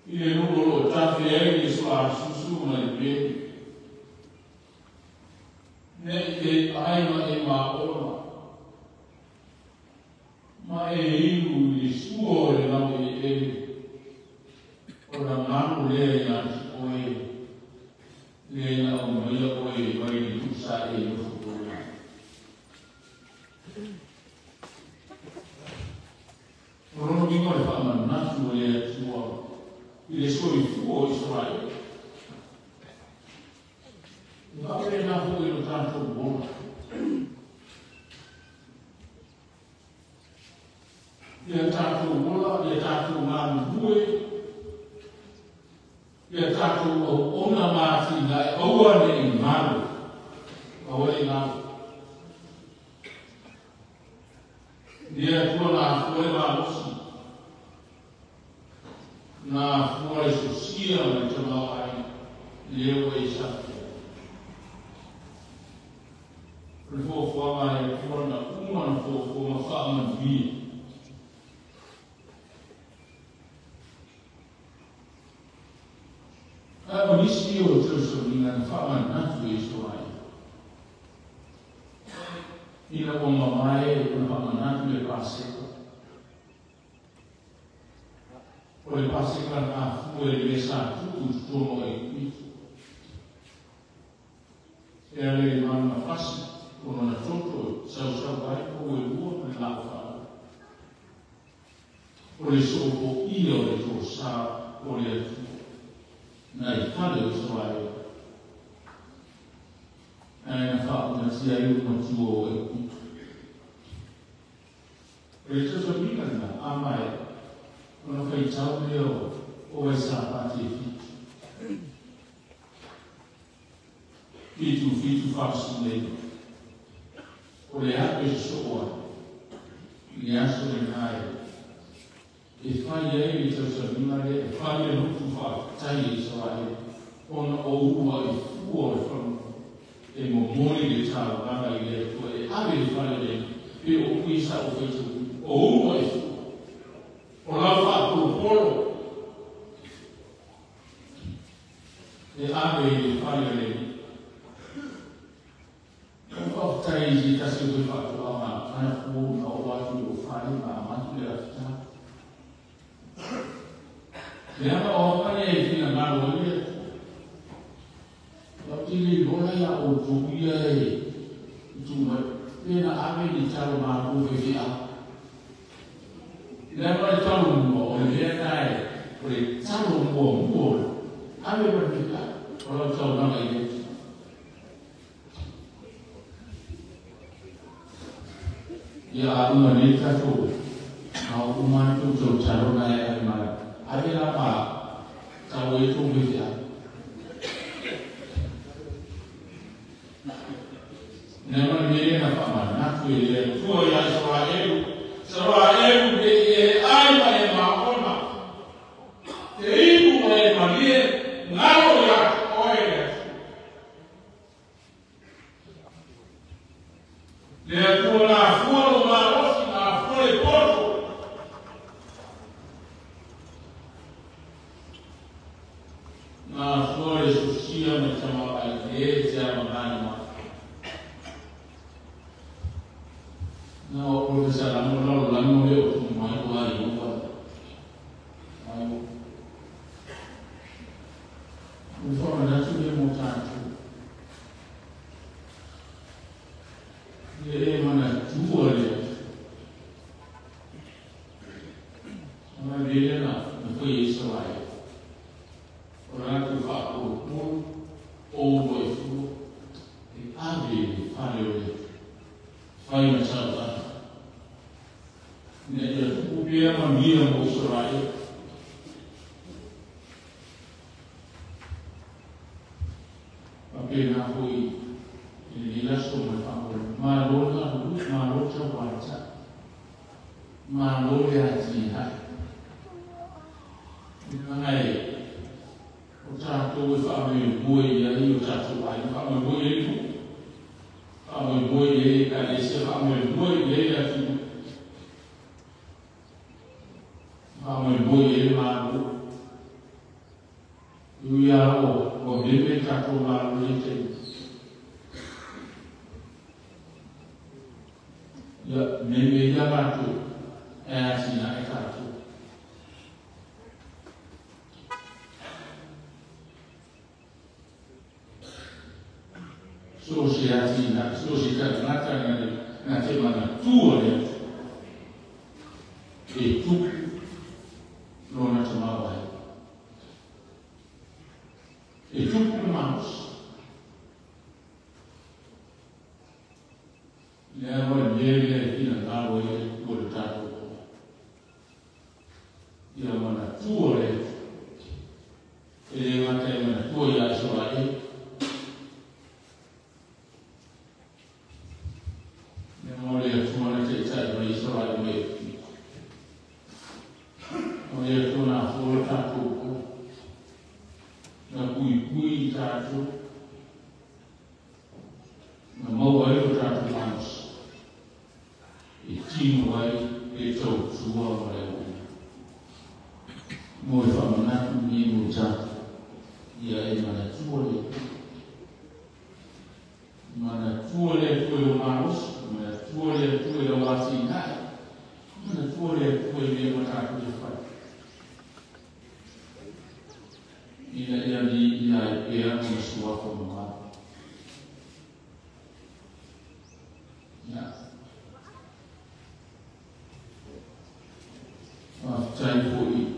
Ile nulo tafi ai sua susu mai be. Ne e ai ma ona. Ma e iu i suo le na e ona manu le ya oi le na o mai oi mai tu sa e no futuro. Ora mi vuole fare un attimo le suo il suo fuo Israele. Va bene la fuori lo tanto buono. Gli ha dato buono, gli ha dato mano due, gli ha dato una mattina, ora in mano, ora in mano. Gli ha dato una fuori mano. Na fuori susia na chama ai leo e sa pro forma e forma uma forma forma vi a bonissimo troso na forma na tu isso ai ila uma mai una forma na tu le passe Poi passi per la fuori le sa tutto solo e qui. E alle manna passi con una tutto sa vai come il buon per la fa. Poi solo io le tuo sa poi le nei fare il suo e fa una sia io con tuo e qui. Perciò sono mica da amare non fai ciao io o è sapati fitu farsi lei o le acque soa gli asso del mare e fai il tuo servimare e fai il tuo fa sai soare con o uva e fuori e momoni di ciao vaga il tuo e ave fare lei e o qui sa o fai o uva e Ora fatto polo e ave fare lei. Non porta i casi che fatto ma una o quattro fare ma tu le città. Le hanno fare fino a mano lì. La tili vola ya o tuia e tu pena ave di ciao ma tu via. Leva ciao un po', le dai, poi ciao un po', ave per vita, ora ciao una mai. Ya una netta tu, ma una tu ciao una ma ave la pa, ciao e tu via. Nella mia na pa ma na tu e tu ya Israel de ai mai ma ona. Te ibu mai ma nie ngalo ya oe. Le tu na fuoro ma osi na fuori porto. Na fuori susia me chama ai sia ma No, porque se la no veo como algo ahí, no un forma da tu tanto. E mana tu vuole. Ma dire no, non puoi essere. Ora tu fa o vuoi fu e apri fai una salva. Nella pubblica mia mostraio appena poi il lascio mi fa ma lo c'è guarda ma lo reagisce non è ho tratto di farmi il buio io ho tratto di farmi il buio tu farmi il buio che se farmi il buio Vamos el buey el mago, Ia o bebe tato la lete. Ya meme ya batu asina ekatu. So si asina, so si kata na tema na tua le. E tu no na tamawa. E tu irmãos. E agora ele aqui na tábua ele por tato. E agora na tua le. Ele vai ter na tua já só aí. Olha, tu não tem que sair mais só aí mesmo. Olha, tu na rua tato. Na cui tato. Na mão aí o tato mais. E tinha aí e tô sua olha. Moi famana ni mucha. E aí mana tuole. Mana tuole foi o maus. Mana tuole foi o vacina. Mana tuole foi o tato de fato. Ia ali ia com sua forma. Ya. Cai foi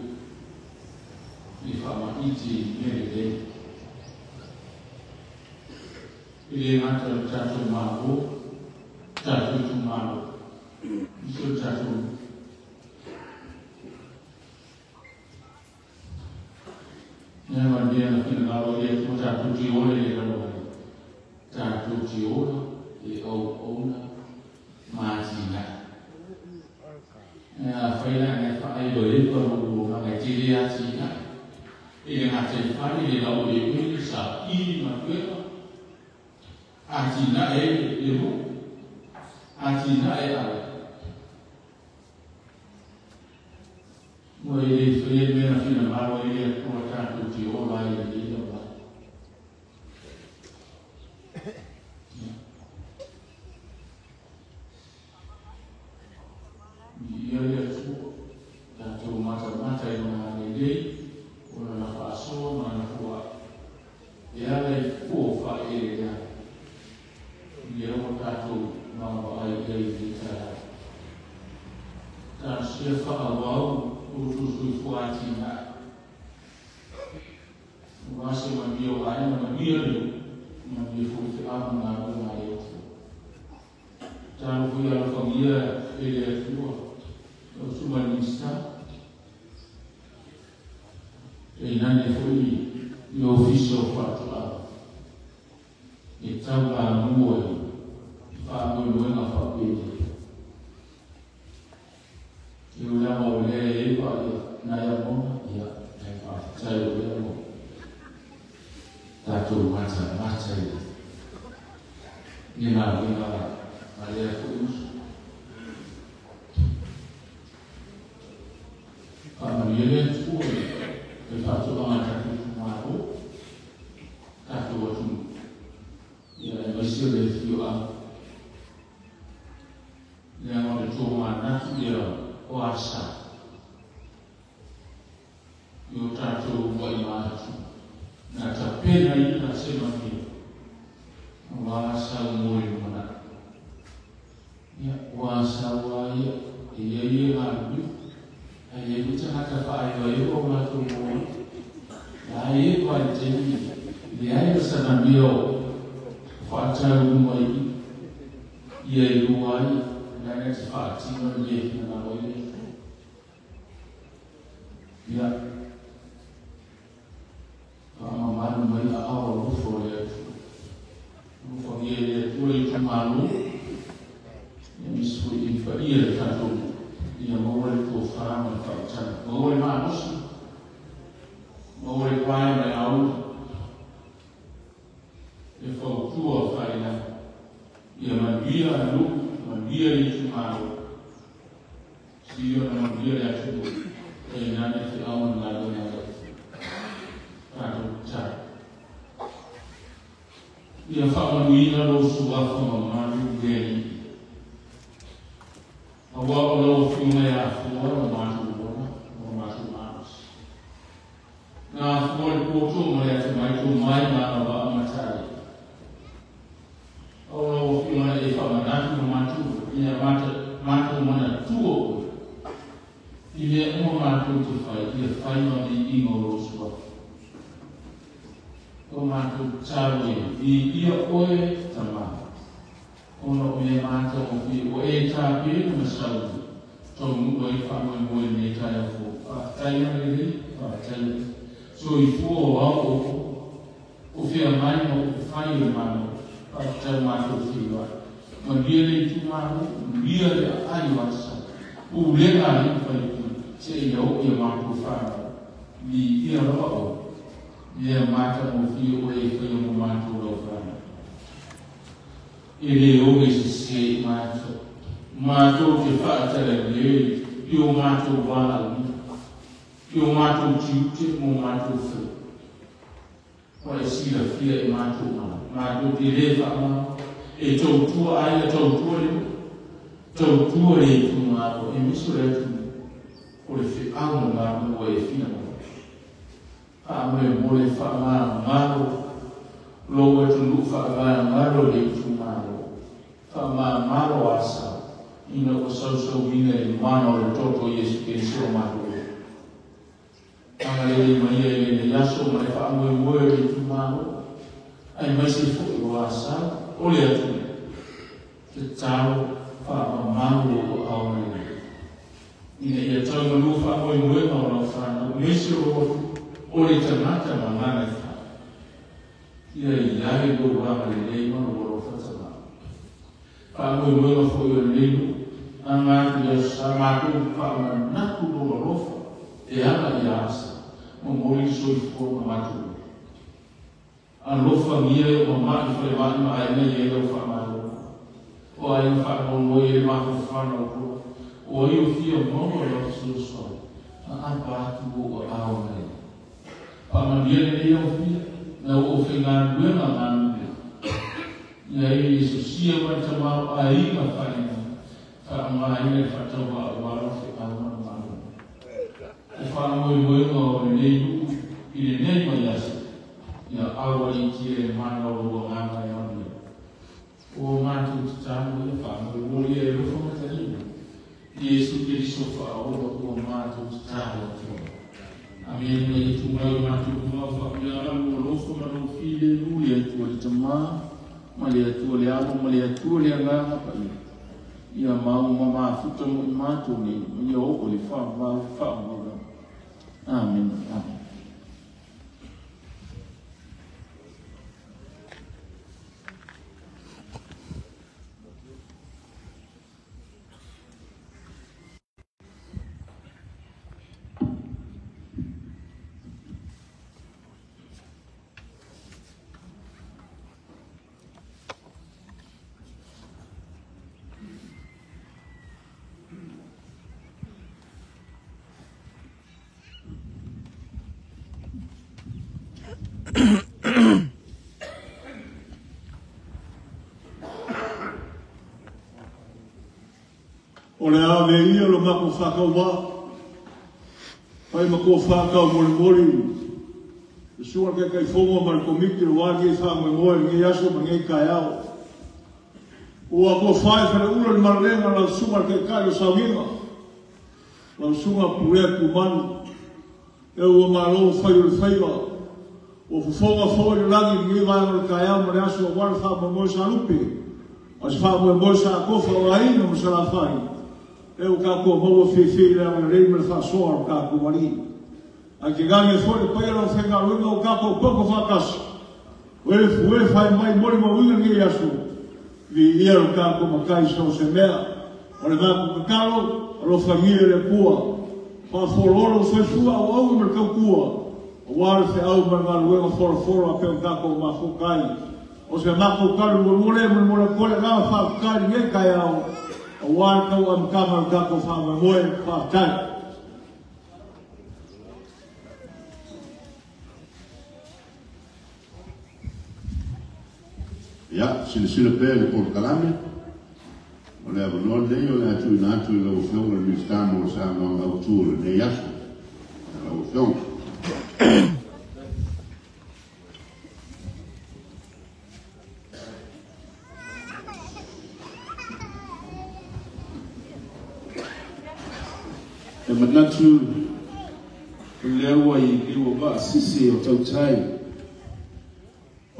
e fama iti nele. Ele mata tato mago, tato mago. Isso tato. Nella dia na finale dia tu tato tione le calore. Tato tione e ona mazina. Phải là phải đối với một ngày chia ra chỉ cả thì hạt thành phá thì đầu để cái sở y mà quyết chỉ là ấy điều chỉ là ấy à người đi phía bên là khi nào bao nhiêu người có cả tụ chiếu bài gì đâu vậy ia tu tato mata na nele ona na faso na kwa ia le ko fa ele ya ia o tato na ai dei ta se fa awau o tu fuati na wa se ma bio ai na bio na bio fu te ama na na eu ta no ia la família ele tua humanista e nane foi o ofício fatto lá e tava noi fa noi na família eu lá olhei para na ya bom ya fa sai o ya bom tá tudo massa e na ali foi Ele foi e fatto una carta tato tu e messo del fio a ne hanno detto ma nato io o asa io tato vuoi marci na tapena ina sema ni wa asa moi mana ya wa asa wa ya ye ha Ai buta hata fa ai yo ma tu mo ai kwa jeni ni ai sana bio fa cha mo ye luai na ne fa ti no ye na wa ye ya ma no mai a o fo ye tu le malu ni su in fa ye ta tu ia mawale ko whārama i whaitana. Mawale mānosi. Mawale pai mai au. E whautua whaina. Ia manuia anu, manuia i tu mālo. Sio na manuia i atu. E nane te au na ngā ia whamanuina lo suafa mamari geni. Awa o lo whiunga e a fua o mātu ora, o mātu maras. Nā fua le poto mo le atu mai tō mai mana wa amatai. O lo whiunga e whamanatu o mātu, ia mātu mana tuo. Ia o mātu te whai, ia whai mani ingo lo suafa. O mātou tāwe I ia oe tamā. Ono o me mātou o ki o e tāpe na masau. Tau mua I whamoe moe ne tai a fō. Whātaia rere, whātaia. So I fō o au o whia mai o whai o māno. Whātau mātou whiwa. Ma lia le tu māno, lia le ai wasa. O lenga ni whai ku. Te ia o ia mātou whānau. Ni ia roa o. Ia mata mo fio o e whai mo mātou lau whana. E le o e se se mātou. Mātou te whaatara le I o mātou wala ni. I o mātou tiute mo mātou whai. Wa e sira fia e mātou mana. Mātou te le whaama. E tau tua ai a tau tua le. Tau tua le tu mātou. E miso le tu. O le whi au ngā mo e whina mo. Ame mole whaamara ngaro, loa tunu whaamara ngaro le tu maro. Whaamara maro asa, ina o sau mina I mano le toto Yesu Keriso maro. Anga le maia I le yaso ma le whaamoe moe le tu maro. Ai mai se fo o asa, o le atu. Te tau whaamara maro o aone. Ina ia tau manu whaamoe moe ma o lau whana. Mese o o le tamata mangana I wha. Ia I ae do wama le leima o waro whatama. Whaamoi mwema fo I o leimu, a ngātu ia sa mātou whaama naku do warofa, e ama I asa, mo mori soi fo ma mātou. A lofa mia o mātu whare mātu ma aina I e lau whaamaro. O aina whaamaro moi e mātou whanau ko, o ai o fia mono o lau susoi, a apa atu o awa nei. Pamadia le ia o fia, na o whenga ruenga mānuia. Ia e Jesusia mai tamau a inga whainga, whaamaina e whatawa a wara whekama mānuia. O whaamoi moenga o le neiu, I le nei mai asa, ia awa I tia e mana o rua nganga e anuia. O mātou tatamu e whaamoi molia e rufo matarina. Iesu Keriso whaoa o mātou tatamu atua. Amen. Mai tu mai matu kuma fa ya mo lo fo ma no file lu ya tu le tama ma le tu le amo ma le tu le nga pa ya ma ma futo mo matu ni yo o le fa ma fa mo. Amen. Amen. O le ave ia lo mako whakau wā. Pai mako whakau mori mori. E sua ke kai whonga mara komiki lo wāki e whāmoi moe ngi aso ma ngai kai au. O a ko whae whare ura ni mararenga lau sunga ke kai o sawinga. Lau sunga purea kumanu. E ua maro whai o le whaiwa. O whonga whoi le rangi ngi vai o le kai au ma le aso a wara whāmoi moe sa lupi. As whāmoi moe sa kofa o aina ma sa la whai. E o kako maua whiwhi le ama rei mele whasoa o kako wari. A ke gange fwere pai ala o whenga ruenga o kako poko whakasi. Ue whai mai mori ma uinga ngi asu. Vi ia o kako makai sa o se mea. O le mako kakalo, alo whangia le kua. Whawhororo whaifua o au mele kau kua. O ware whi au mele ngā ruenga whora a peo kako ma whukai. O se mako karu mure mure kore ngā whakai nge kai au. O wār kau am kamar kako whāma moe whātai. Ya, sila pele por kalame. Ole abono le ole atu na atu lo fiong le stamo sa no autur ne yaso. Lo fiong. E manatu lewa I liwa ba sisi o tautai.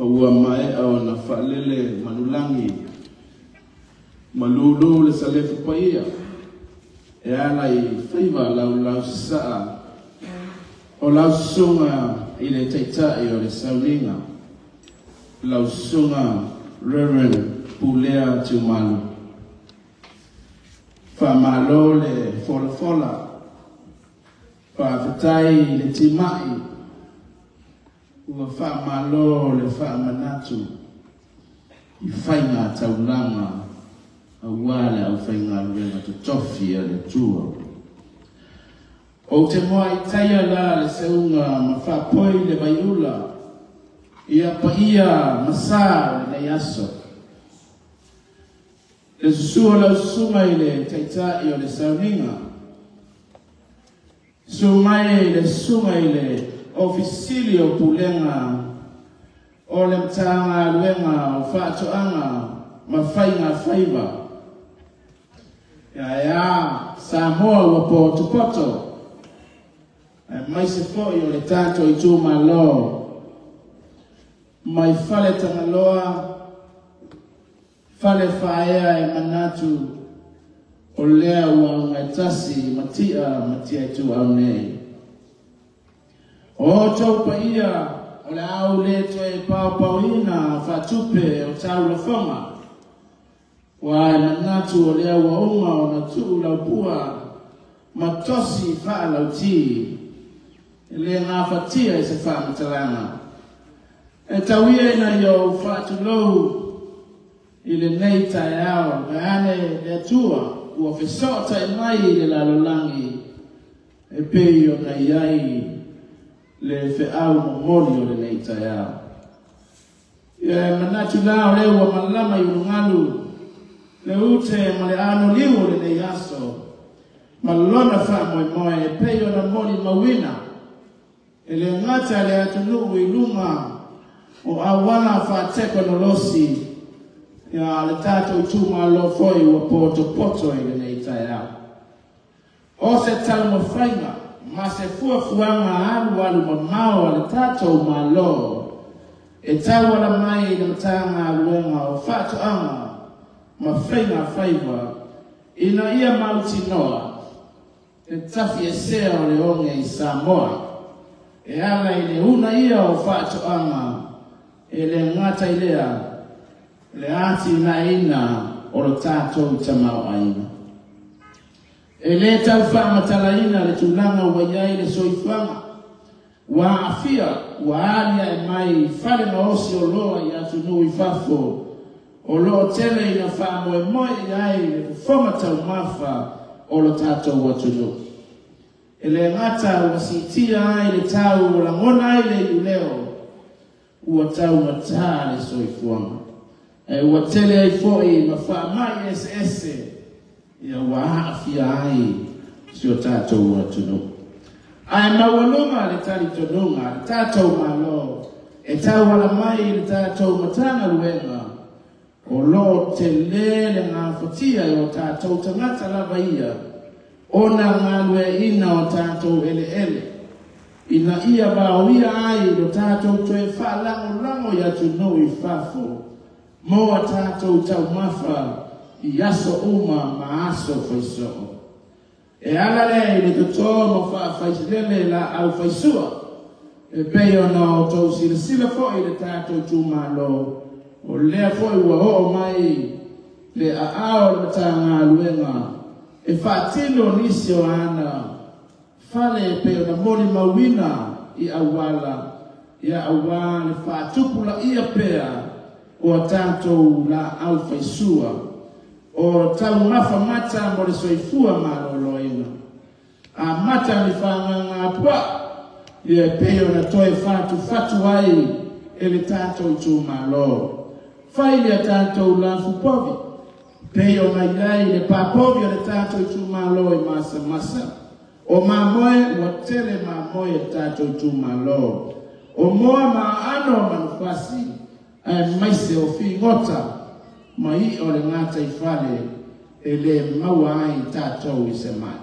Ua mai au na whalele manulangi malulu le salefu paia e ala I whaiva lau saa o lau sunga I le taitai o le saulinga lau sunga Reverend Pulea Tumalu whamalo le fola whawhetai le timai ua whamalo le whamanatu I whainga taulanga a wale au whainga luenga tu tofi a le tua. O te moa I taia la le seunga ma whapoi le maiula ia pa ia masa le yaso. Le susua lau sunga I le taitai o le sauninga. Sumai le sunga I le Ofisilio pulenga o le mtanga luenga o whaatoanga ma whainga whaiva. Ya Samoa wa poto mai se foi o le tato I tu malo mai fale tangaloa fale whaea e manatu o lea ua ngaitasi matia I tu au nei. O tau pa ia, o le au le toe pau ina, whatupe o tau la whonga. Wa na natu o lea wa unga o na tuu lau pua, matosi wha lau ti. E le ngā whatia I se wha matalanga. E tau ia ina yo whatu lou, I le nei tai au, me ane le tua, ua whesota I mai le lalolangi, e pei o na iai, le fe'au moli o le nei tai au. Ia manatu la o le ua malama I ungalu, le ute ma le ano liu o le nei aso, ma lona wha moe e pei o na moli mawina, e le ngata le atunu I lunga o awana wha teko no losi, ia le tato I tuma lo foi ua poto I le nei tai au. O se tau mo whainga, ma se fuanga alu mamao ale tatou malo e tau ala mai na tanga luenga o whaatoanga ma whainga whaiva ina ia mauti noa e tafi e sea o le onge I Samoa e ala I le una ia o whaatoanga e le ngata I lea le ati na ina o le tatou tamau aina. E le tau whamatalaina le tūlanga ua iai le soifanga. Wa afia, wa alia e mai whare na osi o loa I atu nui whafo. O loa tele ina whamoe moe iai le whamatau mawha o lo tātou watunu. E le ngata ua sitia ai le tau o la ngona ai le uleo. Ua tau matā le soifuanga. E ua tele ai foi ma wha mai ese. Ia waafia ai si o tātou watunu. Ai mawalunga le tali tonunga, le tātou malo, e tau ala mai le tātou matanga luenga, o lo te lele ngā whatia o tātou tangata lava ia, ona ngā lue ina o tātou ele. Ina ia bao ia ai lo tātou toe whalango ia tunu I whafo, moa tātou tau mawha, I aso uma ma aso whaisoa. E ala le totoa mo whaisilele la au whaisua. E peo no tau sila foi le tātou tūmalo. O lea foi ua ho mai le aao le matanga luenga. E whaatilo nisi o ana. Fale peo na moli mawina I awala. Ia awa le whaatupula ia pea o tātou la au whaisua. O tau mafa mata mo le soifua maloloina. A mata ni whanganga pua. Ia peo na toe fatu ai e le tātou tū malo. faile tātou la fupovi. Peo mai gai le papovi o le tātou tūmalo e masa. O mamoe ua tele mamoe e tātou tūmalo. O moa maano manufasi ai maise o fi ngota mai o le ngata I fale e le maua ai tātou I se mai.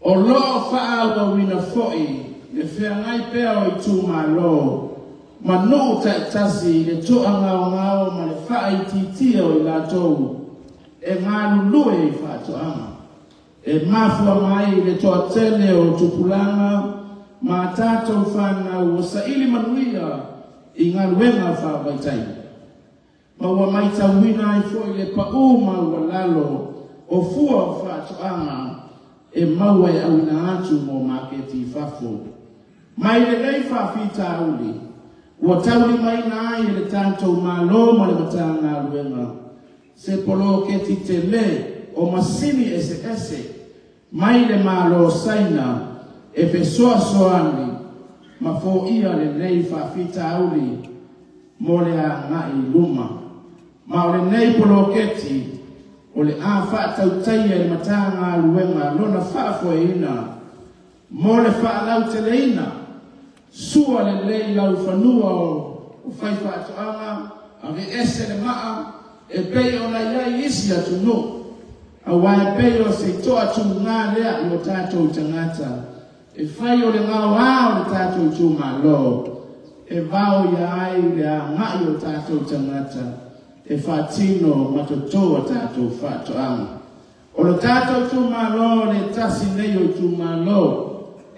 O loo whaawa wina foi le whea ngai pea o I tūmalo manu tasi le toa ngao ma le wha I titia o I lātou e ngā lulue I whātoanga. E mafua mai le toa tele o tupulanga ma tātou whanau o sa ili manuia I ngā luenga whawaitai. Ma ua mai tauina I foi le pa'u ma ua lalo o fua o whātoanga e maua e awina atu mo maketi whafo. Mai le lei whawhita auli. Ua tauli mai na ai le tātou mālo ma le matanga luenga. Se polo ke ti te le o masini ese. Mai le mālo saina e pe soani ma fo ia le nei whawhita auli mo le a ngai luma. Ma o le nei polo ke ti o le a whaatau taia le matanga luenga lona whaafo e ina mo le whaalau te le ina. Sua le lei lau whanua o whai whaatoanga, a me ese le maa, e pei o na iai isi atu no. A wai pei o se toa tu ngā lea I o tātou tangata. E whai o le ngā wā o le tātou tu malo. E vau ia ai le a ngai o tātou tangata. E whaatino matotoa tātou whaatoanga. O le tātou tu malo le tasi nei o tu malo.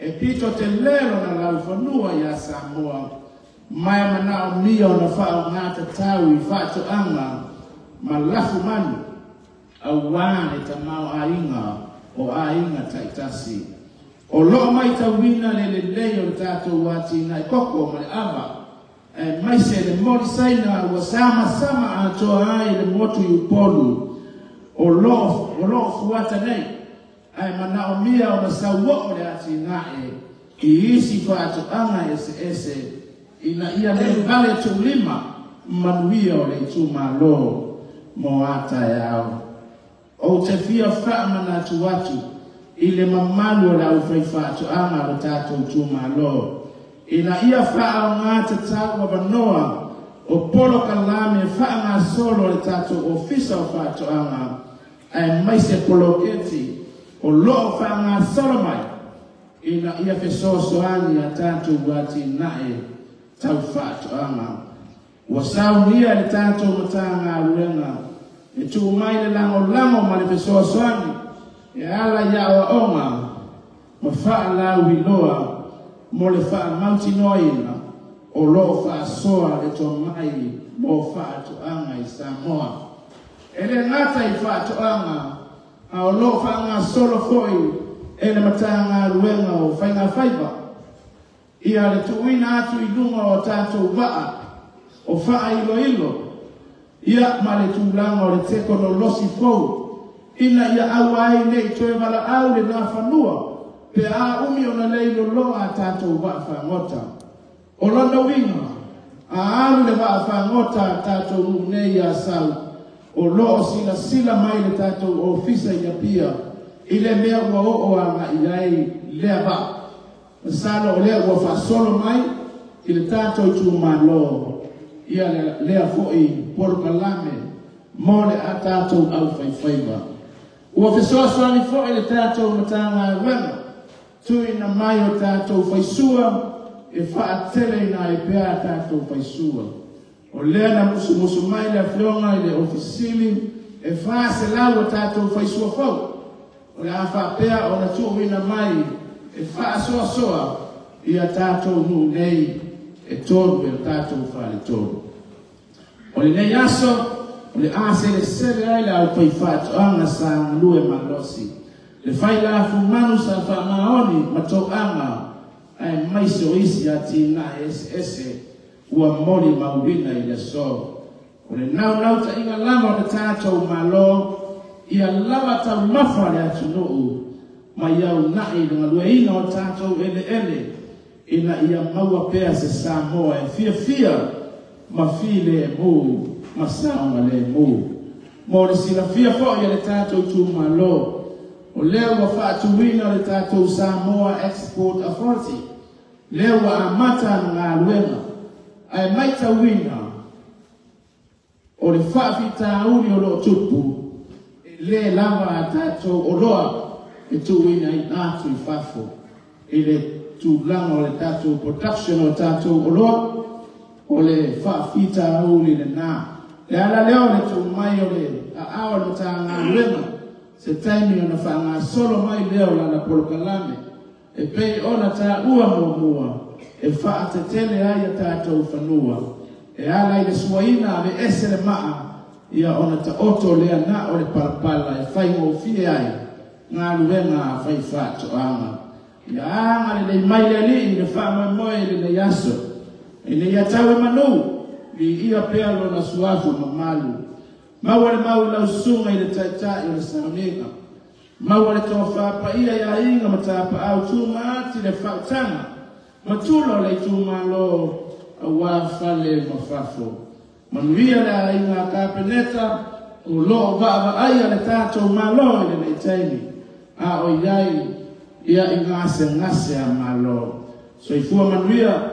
E pito te lero na lau whanua ia Samoa. Mai mana o mia o na whao ngāta tau I whaatoanga. Ma lafu manu. A wane ta mau ainga o ainga taitasi. O loo mai ta wina le leo tātou wati nai koko ma le awa. E mai se le mori saina ua sama atoa ai le motu I polu. O loo fuata nei. Ai mana o mia o na sauwa o le ati ngae I isi whaatoanga ese ina ia le vale tu lima manuia o le tu malo mo ata e au. O te fia whaamana tu watu I le mamalu o lau whai whaatoanga o tātou tu malo. Ina ia whaao ngāta tau wa wanoa o polo kalame whaanga solo le tātou ofisa o whaatoanga ai maise polo keti o loo whaanga solomai ina ia fesosoani a tātou wati nae tau whaatoanga. Ua saunia le tātou matanga luenga e tu mai le lango ma le fesosoani e ala ia o onga ma wha lau I loa mo le wha mautinoina o loo wha soa le to mai mo whaatoanga I Samoa. E le ngata I whaatoanga a o lo whaanga solo foi e le matanga luenga o whainga whaiva. Ia le tuina atu I lunga o tātou waa o wha ilo. Ia ma le tūlanga o le teko no losi fou. Ina ia au ai nei toe wala au le nā whanua. Pe a umi o na leilo lo a tātou waa whangota. O lona winga a alu le waa whangota tātou nei a sau. O loo sila mai le tātou ofisa I pia I le mea ua o anga I ai lea ba. Salo o lea ua whasolo mai I le tātou tu malo. Ia lea foi polo kalame mo le a tātou au whaiwhaiva. Ua whesoasoani foi le tātou matanga wena. Tui na mai o tātou whaisua e whaatele na e pea tātou whaisua. O lea na musu mai le whionga I le ofisili e wha se lau o tātou whaisua whau. O le a whapea o na tuwina mai e wha soa I a tātou nu nei e tonu e tātou whale tonu. O le nei aso, o le a se le sere ai le au pai whaatoanga sa ngalue malosi. Le whai la fumanu sa wha maoni mato anga ai maise o isi ati na ese ua mori maurina I le so. O le nau ta inga lama o le tātou malo ia lava tau mafa le atu nuu ma iau nai le ngalue ina o tātou ele ina ia maua pea se Samoa e fia ma file e mu masao le mu. Mo le silafia fo ia le tātou tūmalo. O leo wa whaatuwina le tātou Samoa Export Authority. Leo wa amata ngā luenga. Ai maita wina. O le whaafita uni o lo tupu. Le lava a tātou o loa. E tuwina i nātu i whafo. E le tūlanga o le tātou production o tātou o loa. O le whaafita uni le nā. Le ala leo le tu mai o le a awa le ta ngā luenga. Se taimi o na wha ngā solo mai leo la na polokalame. E pei ona ta ua mua. E wha a te tele ai a tātou whanua. E ala i le suaina le ese le maa. Ia ona ta oto lea na o le palapala. E whai ngō fie ai. Ngā luenga a whai whātu anga. Ia anga le mai le li le wha mai moe le yaso. E le iatawe manu. Li ia pealo na suafu mamalu. Maua le mau lau sunga i le taitai o le saunega. Maua le toa whapa ia ia inga matapa au tūma ati le whautanga. Matulo le tūma lo a wāwhale mawhafo. Manuia le inga kāpeneta o lo vava aia le tātou malo i le taimi. A o iai ia i ngase a malo. So i fua manuia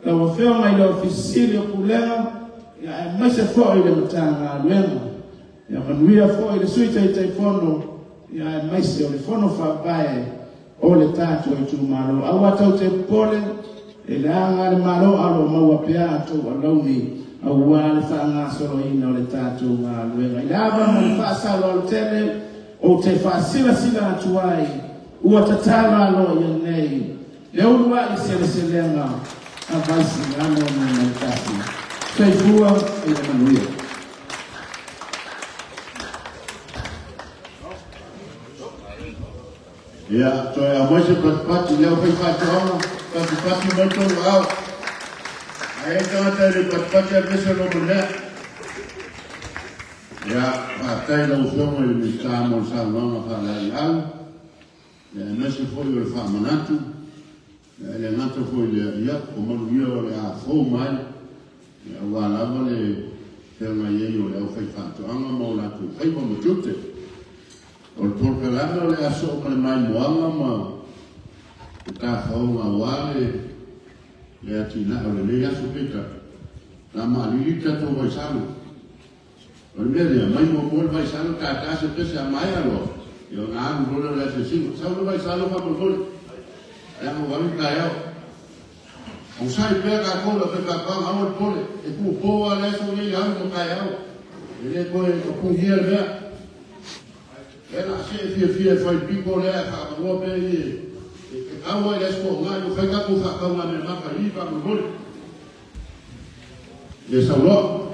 la wafeo mai le ofisili o kulenga ia e maise fo i le matanga luenga. Ia manuia fo i le suita i taifono, ia e maise o le fono whapae o le tātou i tū malo. Awa tau te pole, e le anga le malo alo maua pia atou a launi, awa le whaanga solo ina o le tātou ngā luenga. I le awa mo le whaasalo al tele, o te whaasila atu ai, ua tatala alo i nei. Le unua i se lenga, a vaisi ngano na tasi. Sei fua e le manuia. Ia, toi a moise patipati leo whai whātuanga, patipati mai tonu au. A e tangata le patipati a mesa no monea. Ia, whātai lau whionga i le tāmo sa longa whālai au. Ia, mesa fwoi o le whāmanatu. Ia, le ngata fwoi le ia, o manuia o le a fō mai. Ia, wālava le whionga iei o le au whai whātuanga mau latu whai pa matute. O le porkalanga le aso o le mai moanga ma o ka whaunga wale le ati na o le le aso pita na maalili tato vai salo o le mele mai mo mo vai salo ka tase pese a mai alo i o ngā aru rona le ase singo sao le vai salo pa morfoli e mo wami ka eo o sai pea ka kola pe ka pang au le pole e ku poa le aso le iau mo ka eo e le koe o ku hia le mea ela se fia fai pico le a mo pe e awa le sko nga yo fai ka ku fa ka me maka li pa mo gol le saulo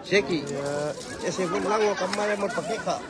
Seki, ese pun lango kamar mau pakai kak.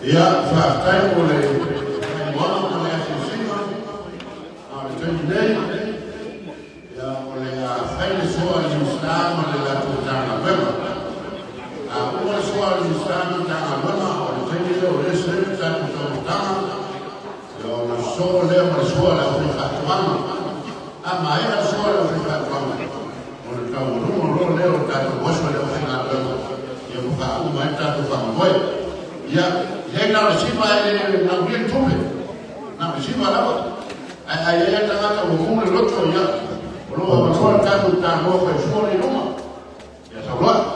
Yeah, time for one today. Yeah, faili swali Uislamu la kutana wema. Kwa swali Uislamu tanga wema, walitendea urefu za kutana. Ndio swali maswala ya kutana. Ama ina swali ya kutana. Unataka leo tatu washo leo sana wema. Ya kufahamu matatu kama wewe. Ya hena rasiba ile na ngine tume. Na rasiba lawa. Ayaya tangata umune loto ya. Roho wa tatu tano kwa shule nyuma. Ya sawa.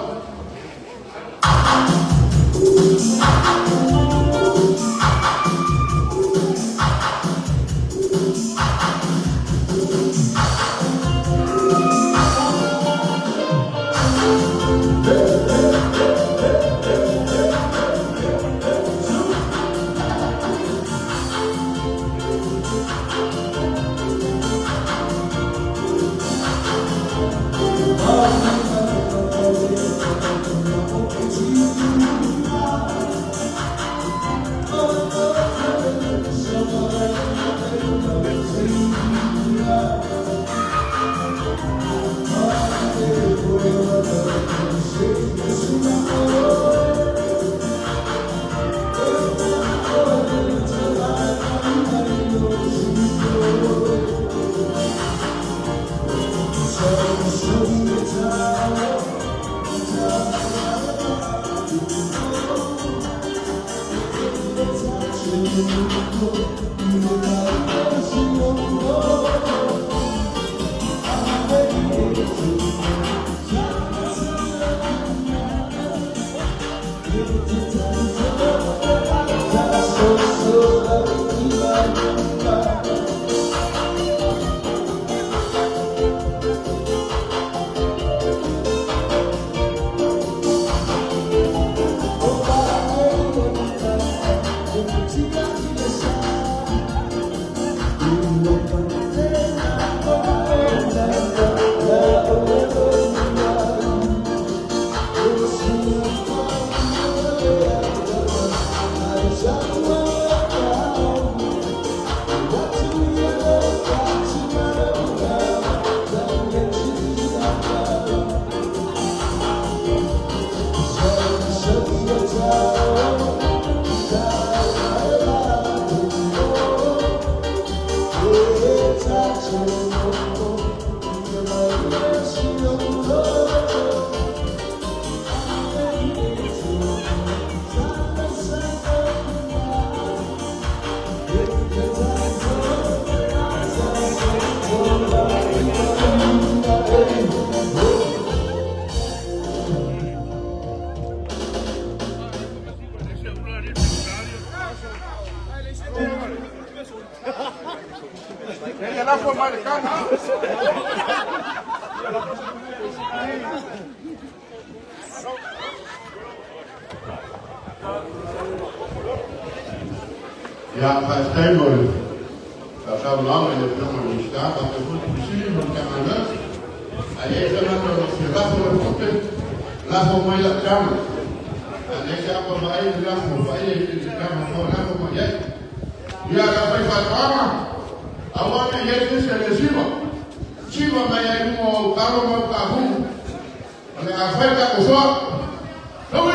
Ja, fast einmal. Das haben wir jetzt nochmal nicht da, aber wir wurden bestimmt und kann man das. Also jetzt haben wir noch für Lachen und Puppen, Lachen mal das Kammer. Also ich habe aber einen Lachen, weil ich die Kammer vor Lachen mal jetzt. Ja, da bin ich vertragen. Aber jetzt ist der Schieber. Schieber, weil ja immer Kammer mal Kahu. Und er fällt da sofort. Oh,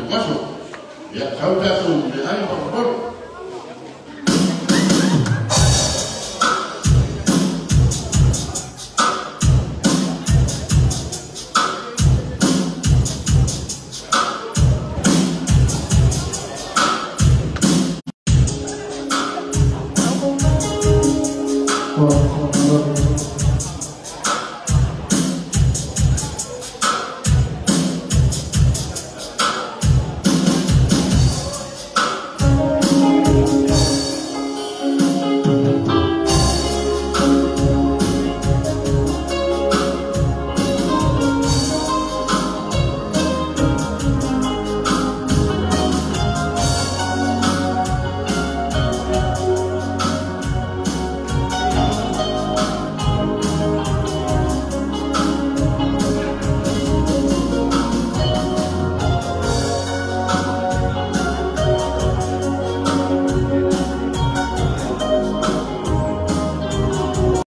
waso. Ya, tahu tak tu, dia ada apa-apa.